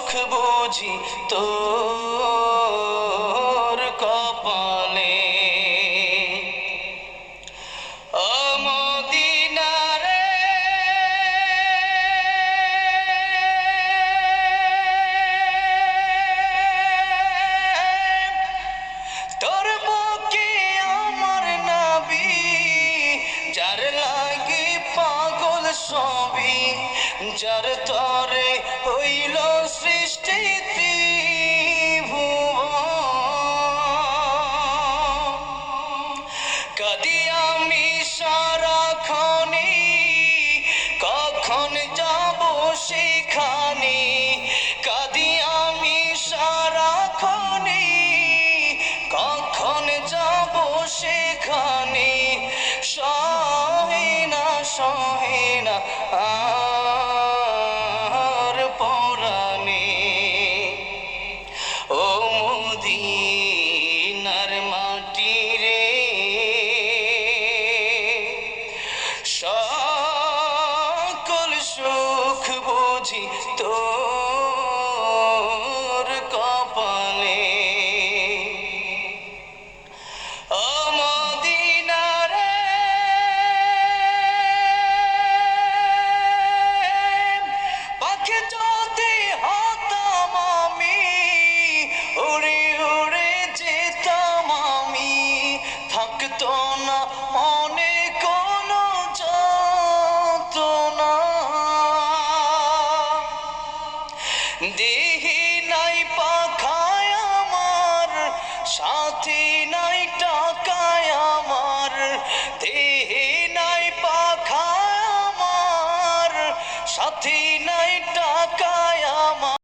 সুখ বুঝি তোর কপালে। ও মদিনা রে, তোর বুকে আমার নবী, যার লাগি পাগল সবই, যার তরে হইল সৃষ্টি ত্রিভুবন। কাঁদি আমি সারাক্ষণে, কখন যাব সেখানে। কাঁদি আমি সারাক্ষণে, কখন যাব সেখানে। সহে না সহে না আর পরাণে। ও মদিনার মাটি রে, সকল সুখ বুঝি তোর কপালে। ও মদিনা রে, পাখি যদি হতাম আমি, উড়ে উড়ে যেতাম আমি। থাকতো না মনে কোনো যন্ত্রণা। দেহি নাই পাখায় আমার, সাথী না